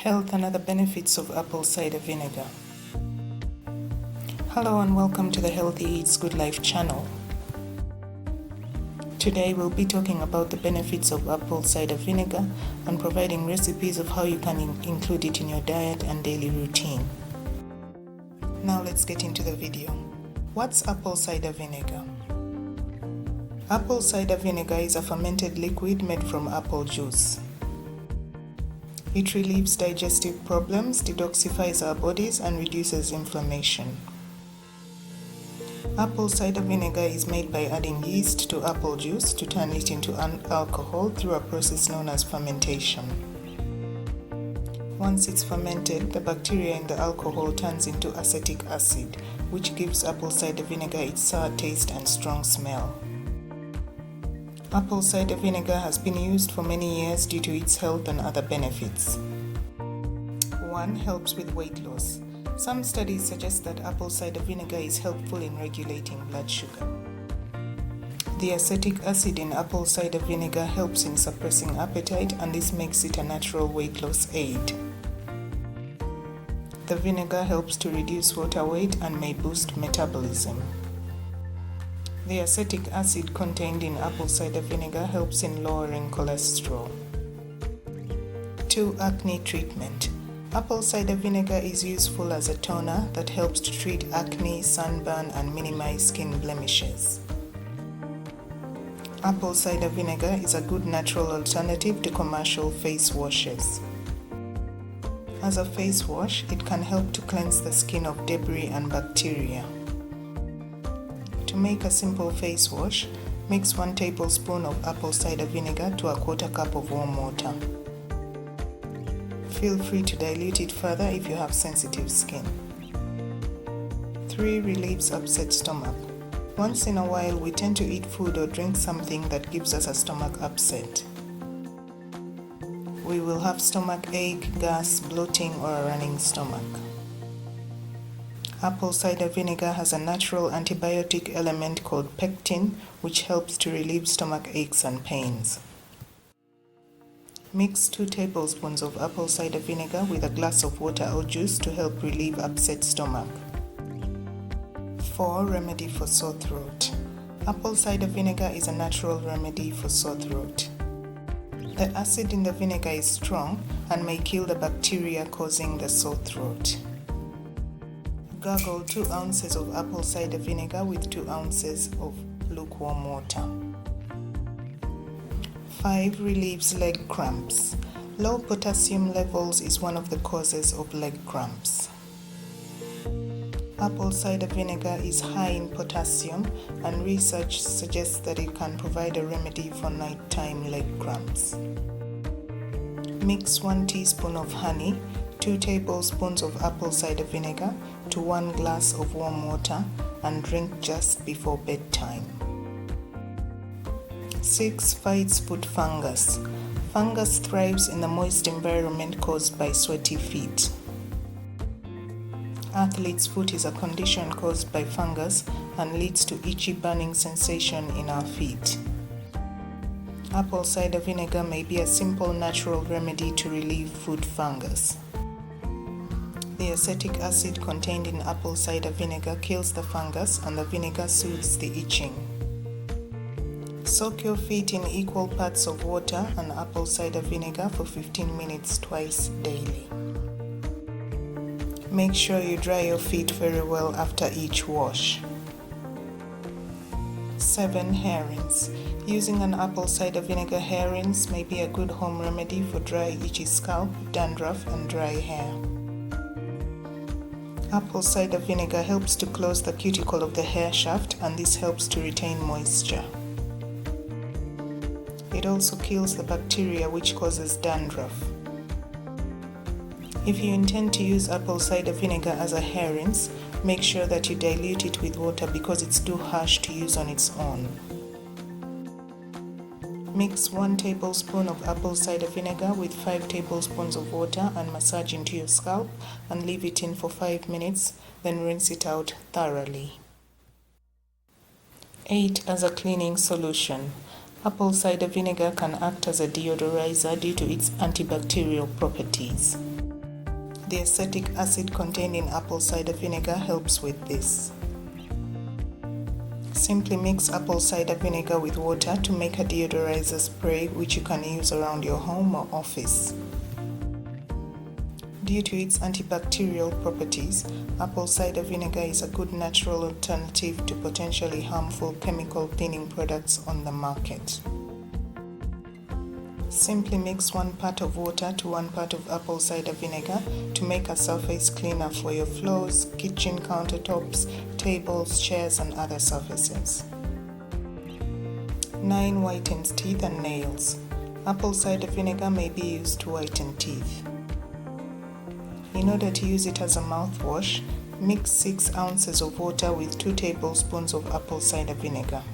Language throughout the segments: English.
Health and other benefits of apple cider vinegar. Hello and welcome to the Healthy Eats Good Life channel. Today we'll be talking about the benefits of apple cider vinegar and providing recipes of how you can include it in your diet and daily routine. Now let's get into the video. What's apple cider vinegar? Apple cider vinegar is a fermented liquid made from apple juice. It relieves digestive problems, detoxifies our bodies, and reduces inflammation. Apple cider vinegar is made by adding yeast to apple juice to turn it into alcohol through a process known as fermentation. Once it's fermented, the bacteria in the alcohol turns into acetic acid, which gives apple cider vinegar its sour taste and strong smell. Apple cider vinegar has been used for many years due to its health and other benefits. 1. Helps with weight loss. Some studies suggest that apple cider vinegar is helpful in regulating blood sugar. The acetic acid in apple cider vinegar helps in suppressing appetite, and this makes it a natural weight loss aid. The vinegar helps to reduce water weight and may boost metabolism. The acetic acid contained in apple cider vinegar helps in lowering cholesterol. 2. Acne treatment. Apple cider vinegar is useful as a toner that helps to treat acne, sunburn, and minimize skin blemishes. Apple cider vinegar is a good natural alternative to commercial face washes. As a face wash, it can help to cleanse the skin of debris and bacteria. To make a simple face wash, mix 1 tablespoon of apple cider vinegar to a 1/4 cup of warm water. Feel free to dilute it further if you have sensitive skin. 3. Relieves upset stomach. Once in a while, we tend to eat food or drink something that gives us a stomach upset. We will have stomach ache, gas, bloating, or a running stomach. Apple cider vinegar has a natural antibiotic element called pectin, which helps to relieve stomach aches and pains. Mix 2 tablespoons of apple cider vinegar with a glass of water or juice to help relieve upset stomach. 4. Remedy for sore throat. Apple cider vinegar is a natural remedy for sore throat. The acid in the vinegar is strong and may kill the bacteria causing the sore throat. Gargle 2 ounces of apple cider vinegar with 2 ounces of lukewarm water. 5. Relieves leg cramps. Low potassium levels is one of the causes of leg cramps. Apple cider vinegar is high in potassium, and research suggests that it can provide a remedy for nighttime leg cramps. Mix 1 teaspoon of honey, 2 tablespoons of apple cider vinegar to 1 glass of warm water and drink just before bedtime. 6. Fights foot fungus. Fungus thrives in the moist environment caused by sweaty feet. Athlete's foot is a condition caused by fungus and leads to itchy burning sensation in our feet. Apple cider vinegar may be a simple natural remedy to relieve foot fungus. The acetic acid contained in apple cider vinegar kills the fungus, and the vinegar soothes the itching. Soak your feet in equal parts of water and apple cider vinegar for 15 minutes twice daily. Make sure you dry your feet very well after each wash. 7. Hair rinse. Using an apple cider vinegar hair rinse may be a good home remedy for dry, itchy scalp, dandruff, and dry hair. Apple cider vinegar helps to close the cuticle of the hair shaft, and this helps to retain moisture. It also kills the bacteria which causes dandruff. If you intend to use apple cider vinegar as a hair rinse, make sure that you dilute it with water because it's too harsh to use on its own. Mix 1 tablespoon of apple cider vinegar with 5 tablespoons of water and massage into your scalp and leave it in for 5 minutes, then rinse it out thoroughly. 8. As a cleaning solution. Apple cider vinegar can act as a deodorizer due to its antibacterial properties. The acetic acid contained in apple cider vinegar helps with this. Simply mix apple cider vinegar with water to make a deodorizer spray which you can use around your home or office. Due to its antibacterial properties, apple cider vinegar is a good natural alternative to potentially harmful chemical cleaning products on the market. Simply mix 1 part of water to 1 part of apple cider vinegar to make a surface cleaner for your floors, kitchen countertops, tables, chairs, and other surfaces. 9. Whitens teeth and nails. Apple cider vinegar may be used to whiten teeth. In order to use it as a mouthwash, mix 6 ounces of water with 2 tablespoons of apple cider vinegar.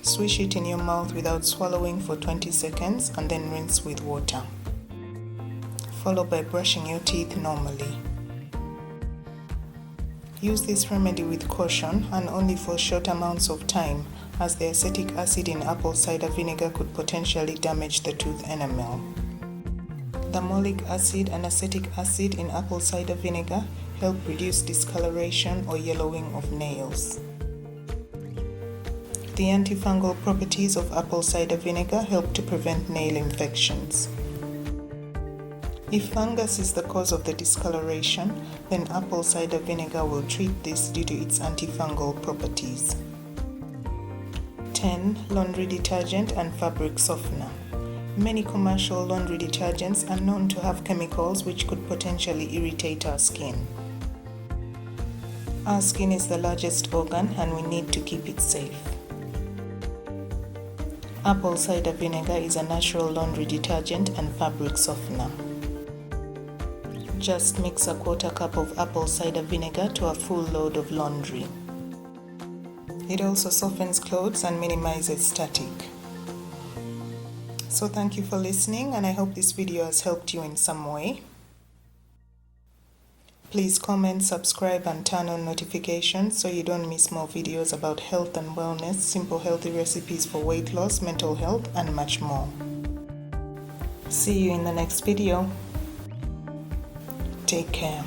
Swish it in your mouth without swallowing for 20 seconds and then rinse with water. Follow by brushing your teeth normally. Use this remedy with caution and only for short amounts of time, as the acetic acid in apple cider vinegar could potentially damage the tooth enamel. The malic acid and acetic acid in apple cider vinegar help reduce discoloration or yellowing of nails. The antifungal properties of apple cider vinegar help to prevent nail infections. If fungus is the cause of the discoloration, then apple cider vinegar will treat this due to its antifungal properties. 10. Laundry detergent and fabric softener. Many commercial laundry detergents are known to have chemicals which could potentially irritate our skin. Our skin is the largest organ and we need to keep it safe. Apple cider vinegar is a natural laundry detergent and fabric softener. Just mix a 1/4 cup of apple cider vinegar to a full load of laundry. It also softens clothes and minimizes static. So thank you for listening, and I hope this video has helped you in some way. Please comment, subscribe, and turn on notifications so you don't miss more videos about health and wellness, simple healthy recipes for weight loss, mental health, and much more. See you in the next video. Take care.